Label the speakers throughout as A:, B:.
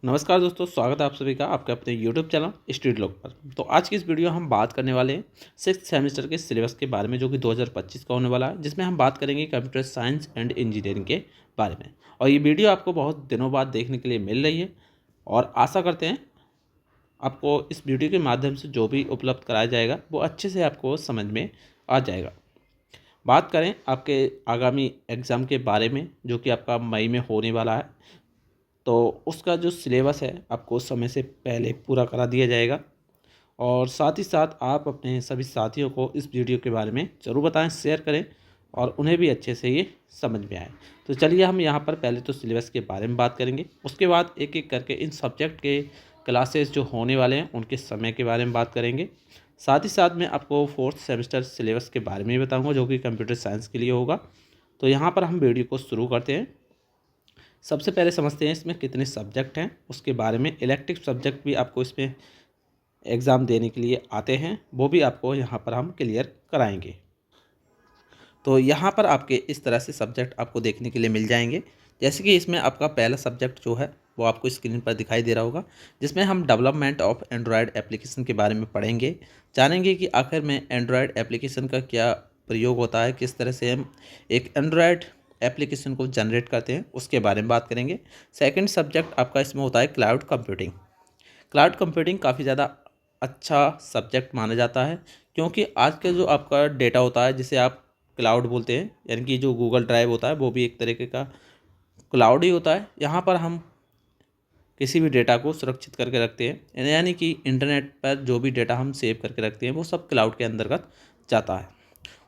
A: नमस्कार दोस्तों, स्वागत है आप सभी का आपके अपने YouTube चैनल स्ट्रीट लॉग पर। तो आज की इस वीडियो हम बात करने वाले हैं सिक्स सेमेस्टर के सिलेबस के बारे में, जो कि 2025 का होने वाला है, जिसमें हम बात करेंगे कंप्यूटर साइंस एंड इंजीनियरिंग के बारे में। और ये वीडियो आपको बहुत दिनों बाद देखने के लिए मिल रही है और आशा करते हैं आपको इस वीडियो के माध्यम से जो भी उपलब्ध कराया जाएगा वो अच्छे से आपको समझ में आ जाएगा। बात करें आपके आगामी एग्ज़ाम के बारे में, जो कि आपका मई में होने वाला है, तो उसका जो सिलेबस है आपको समय से पहले पूरा करा दिया जाएगा। और साथ ही साथ आप अपने सभी साथियों को इस वीडियो के बारे में ज़रूर बताएं, शेयर करें और उन्हें भी अच्छे से ये समझ में आए। तो चलिए हम यहाँ पर पहले तो सिलेबस के बारे में बात करेंगे, उसके बाद एक एक करके इन सब्जेक्ट के क्लासेस जो होने वाले हैं उनके समय के बारे में बात करेंगे। साथ ही साथ मैं आपको फोर्थ सेमेस्टर सिलेबस के बारे में भी बताऊँगा, जो कि कंप्यूटर साइंस के लिए होगा। तो यहाँ पर हम वीडियो को शुरू करते हैं। सबसे पहले समझते हैं इसमें कितने सब्जेक्ट हैं, उसके बारे में। इलेक्टिव सब्जेक्ट भी आपको इसमें एग्ज़ाम देने के लिए आते हैं, वो भी आपको यहाँ पर हम क्लियर कराएंगे। तो यहाँ पर आपके इस तरह से सब्जेक्ट आपको देखने के लिए मिल जाएंगे। जैसे कि इसमें आपका पहला सब्जेक्ट जो है वो आपको स्क्रीन पर दिखाई दे रहा होगा, जिसमें हम डेवलपमेंट ऑफ एंड्रॉयड एप्लीकेशन के बारे में पढ़ेंगे, जानेंगे कि आखिर में एंड्रॉयड एप्लीकेशन का क्या प्रयोग होता है, किस तरह से हम एक एंड्रॉयड एप्लीकेशन को जनरेट करते हैं, उसके बारे में बात करेंगे। सेकंड सब्जेक्ट आपका इसमें होता है क्लाउड कंप्यूटिंग। क्लाउड कंप्यूटिंग काफ़ी ज़्यादा अच्छा सब्जेक्ट माना जाता है, क्योंकि आज का जो आपका डेटा होता है जिसे आप क्लाउड बोलते हैं, यानी कि जो गूगल ड्राइव होता है वो भी एक तरीके का क्लाउड ही होता है। यहाँ पर हम किसी भी डेटा को सुरक्षित करके रखते हैं, यानी कि इंटरनेट पर जो भी डेटा हम सेव करके रखते हैं वो सब क्लाउड के अंतर्गत जाता है।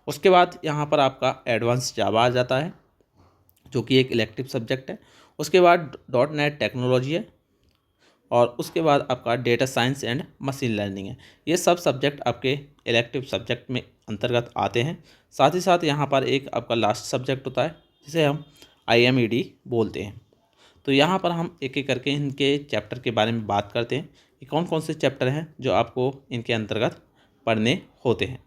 A: उसके बाद यहाँ पर आपका एडवांस जावा आ जाता है, जो कि एक इलेक्टिव सब्जेक्ट है। उसके बाद डॉट नेट टेक्नोलॉजी है, और उसके बाद आपका data science and machine learning है। ये सब सब्जेक्ट आपके इलेक्टिव सब्जेक्ट में अंतर्गत आते हैं। साथ ही साथ यहाँ पर एक आपका लास्ट सब्जेक्ट होता है जिसे हम IMED बोलते हैं। तो यहाँ पर हम एक एक करके इनके चैप्टर के बारे में बात करते हैं कि कौन कौन से चैप्टर हैं जो आपको इनके अंतर्गत पढ़ने होते हैं।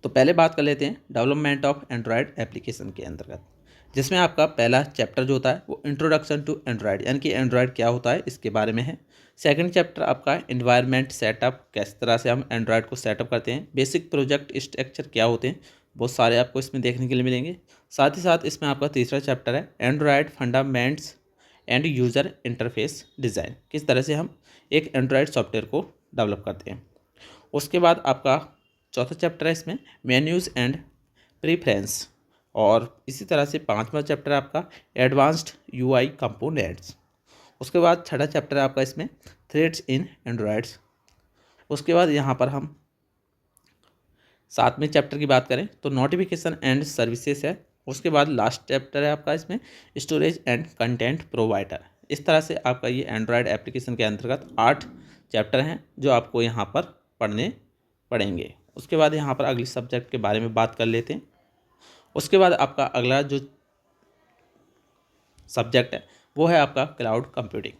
A: तो पहले बात कर लेते हैं डेवलपमेंट ऑफ एंड्रॉयड एप्लीकेशन के अंतर्गत, जिसमें आपका पहला चैप्टर जो होता है वो इंट्रोडक्शन टू एंड्रॉयड, यानी कि एंड्रॉयड क्या होता है इसके बारे में है। सेकंड चैप्टर आपका एनवायरनमेंट सेटअप, किस तरह से हम एंड्रॉयड को सेटअप करते हैं। बेसिक प्रोजेक्ट स्ट्रक्चर क्या होते हैं, बहुत सारे आपको इसमें देखने के लिए मिलेंगे। साथ ही साथ इसमें आपका तीसरा चैप्टर है Android fundamentals and user interface design, किस तरह से हम एक एंड्रॉयड सॉफ्टवेयर को डेवलप करते हैं। उसके बाद आपका चौथा चैप्टर है इसमें मेन्यूज़ एंड प्रीफ्रेंस, और इसी तरह से पांचवा चैप्टर है आपका एडवांस्ड UI कंपोनेंट्स। उसके बाद छठा चैप्टर है आपका इसमें थ्रेड्स इन एंड्रॉयड्स। उसके बाद यहाँ पर हम सातवें चैप्टर की बात करें तो नोटिफिकेशन एंड सर्विसेज है। उसके बाद लास्ट चैप्टर है आपका इसमें स्टोरेज एंड कंटेंट प्रोवाइडर। इस तरह से आपका ये एंड्रॉयड एप्लीकेशन के अंतर्गत 8 चैप्टर हैं जो आपको यहाँ पर पढ़ने पड़ेंगे। उसके बाद यहाँ पर अगले सब्जेक्ट के बारे में बात कर लेते हैं। उसके बाद आपका अगला जो सब्जेक्ट है वो है आपका क्लाउड कंप्यूटिंग,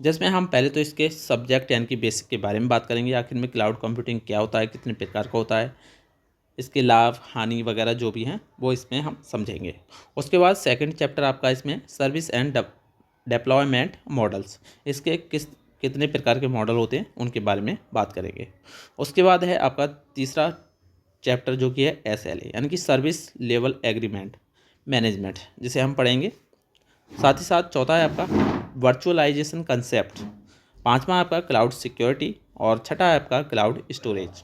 A: जिसमें हम पहले तो इसके सब्जेक्ट यानी कि बेसिक के बारे में बात करेंगे, आखिर में क्लाउड कंप्यूटिंग क्या होता है, कितने प्रकार का होता है, इसके लाभ हानि वगैरह जो भी हैं वो इसमें हम समझेंगे। उसके बाद सेकंड चैप्टर आपका इसमें सर्विस एंड डेप्लॉयमेंट मॉडल्स, इसके कितने प्रकार के मॉडल होते हैं उनके बारे में बात करेंगे। उसके बाद है आपका तीसरा चैप्टर जो कि है SLA, यानी कि सर्विस लेवल एग्रीमेंट मैनेजमेंट, जिसे हम पढ़ेंगे। साथ ही साथ चौथा है आपका वर्चुअलाइजेशन कंसेप्ट, पांचवा आपका क्लाउड सिक्योरिटी, और छठा है आपका क्लाउड स्टोरेज।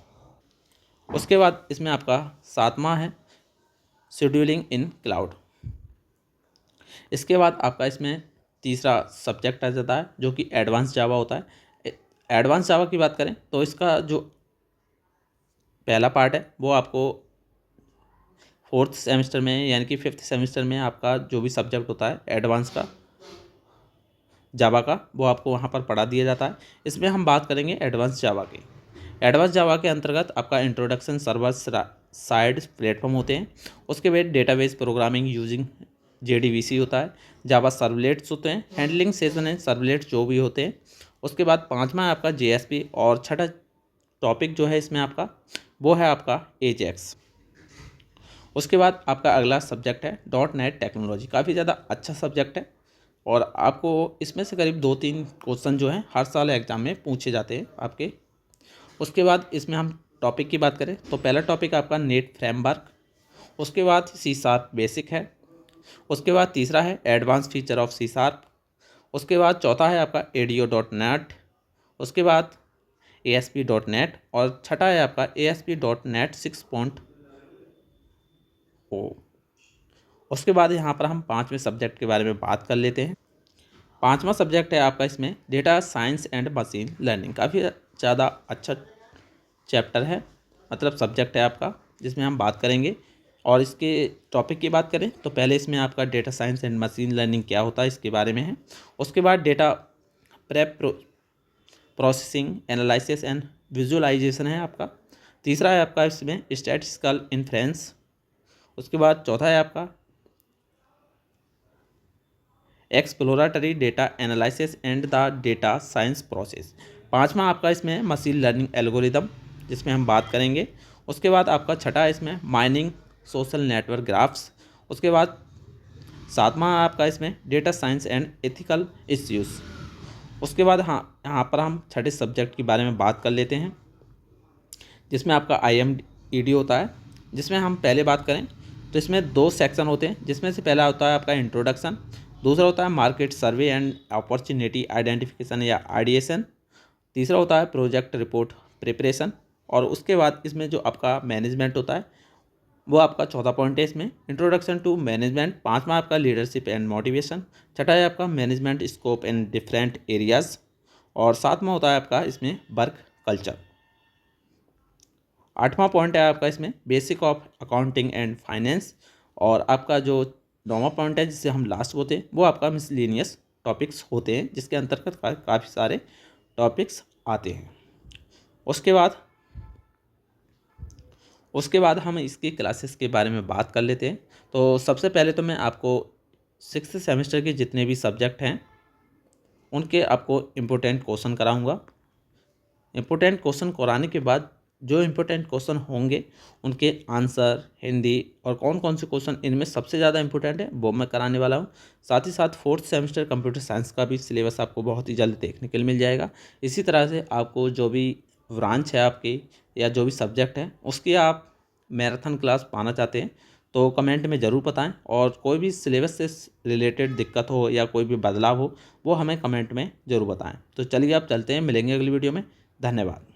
A: उसके बाद इसमें आपका सातवां है शेड्यूलिंग इन क्लाउड। इसके बाद आपका इसमें तीसरा सब्जेक्ट आ जाता है जो कि एडवांस जावा होता है। एडवांस जावा की बात करें तो इसका जो पहला पार्ट है वो आपको फोर्थ सेमेस्टर में यानी कि फिफ्थ सेमेस्टर में आपका जो भी सब्जेक्ट होता है एडवांस का जावा का, वो आपको वहाँ पर पढ़ा दिया जाता है। इसमें हम बात करेंगे एडवांस जावा की। एडवांस जावा के अंतर्गत आपका इंट्रोडक्शन सर्वर साइड प्लेटफॉर्म होते हैं। उसके बाद डेटाबेस प्रोग्रामिंग यूजिंग JDBC होता है, जावा सर्वलेट्स होते हैं, हैंडलिंग सेशन एंड सर्वलेट्स जो भी होते हैं। उसके बाद पांचवा है आपका JSP, और छठा टॉपिक जो है इसमें आपका वो है आपका एजेक्स। उसके बाद आपका अगला सब्जेक्ट है .NET टेक्नोलॉजी। काफ़ी ज़्यादा अच्छा सब्जेक्ट है और आपको इसमें से करीब 2-3 क्वेश्चन जो हैं हर साल एग्ज़ाम में पूछे जाते हैं आपके। उसके बाद इसमें हम टॉपिक की बात करें तो पहला टॉपिक आपका नेट फ्रेमवर्क, उसके बाद C# बेसिक है, उसके बाद तीसरा है एडवांस फीचर ऑफ C#, उसके बाद चौथा है आपका ADO.NET, उसके बाद ASP.NET और छठा है आपका ASP.NET 6.0। उसके बाद यहाँ पर हम पाँचवें सब्जेक्ट के बारे में बात कर लेते हैं। पाँचवा सब्जेक्ट है आपका इसमें data science and machine learning. काफ़ी ज़्यादा अच्छा चैप्टर है, मतलब सब्जेक्ट है आपका, जिसमें हम बात करेंगे। और इसके टॉपिक की बात करें तो पहले इसमें आपका data science and machine learning क्या होता है इसके बारे में है। उसके बाद data prep processing, analysis and visualization है आपका। तीसरा है आपका इसमें स्टैटिस्टिकल इन्फ्रेंस। उसके बाद चौथा है आपका exploratory data analysis and the data science process. पांचवा आपका इसमें मशीन लर्निंग एल्गोरिदम, जिसमें हम बात करेंगे। उसके बाद आपका छठा है इसमें माइनिंग सोशल नेटवर्क ग्राफ्स। उसके बाद सातवां आपका इसमें data science and ethical issues. उसके बाद यहाँ पर हम छठे सब्जेक्ट के बारे में बात कर लेते हैं, जिसमें आपका IMED होता है। जिसमें हम पहले बात करें तो इसमें 2 सेक्शन होते हैं, जिसमें से पहला होता है आपका इंट्रोडक्शन, दूसरा होता है market survey and opportunity identification या आइडिएशन, तीसरा होता है प्रोजेक्ट रिपोर्ट प्रिपरेशन। और उसके बाद इसमें जो आपका मैनेजमेंट होता है वो आपका चौथा पॉइंट है इसमें, इंट्रोडक्शन टू मैनेजमेंट। पाँचवा आपका लीडरशिप एंड मोटिवेशन। छठा है आपका management scope in different areas. और सातवां होता है आपका इसमें वर्क कल्चर। आठवां पॉइंट है आपका इसमें basic of accounting and finance. और आपका जो नौवां पॉइंट है जिससे हम लास्ट होते हैं वो आपका मिसलेनियस टॉपिक्स होते हैं, जिसके अंतर्गत काफ़ी सारे टॉपिक्स आते हैं। उसके बाद हम इसकी क्लासेस के बारे में बात कर लेते हैं। तो सबसे पहले तो मैं आपको 6th सेमेस्टर के जितने भी सब्जेक्ट हैं उनके आपको इम्पोर्टेंट क्वेश्चन कराऊंगा। इम्पोर्टेंट क्वेश्चन कराने के बाद जो इम्पोर्टेंट क्वेश्चन होंगे उनके आंसर, हिंदी और कौन कौन से क्वेश्चन इनमें सबसे ज़्यादा इंपॉर्टेंट है वो मैं कराने वाला हूँ। साथ ही साथ 4th सेमेस्टर कंप्यूटर साइंस का भी सिलेबस आपको बहुत ही जल्द देखने के लिए मिल जाएगा। इसी तरह से आपको जो भी ब्रांच है आपकी या जो भी सब्जेक्ट है उसकी आप मैराथन क्लास पाना चाहते हैं तो कमेंट में ज़रूर बताएं। और कोई भी सिलेबस से रिलेटेड दिक्कत हो या कोई भी बदलाव हो वो हमें कमेंट में ज़रूर बताएं। तो चलिए आप चलते हैं, मिलेंगे अगली वीडियो में। धन्यवाद।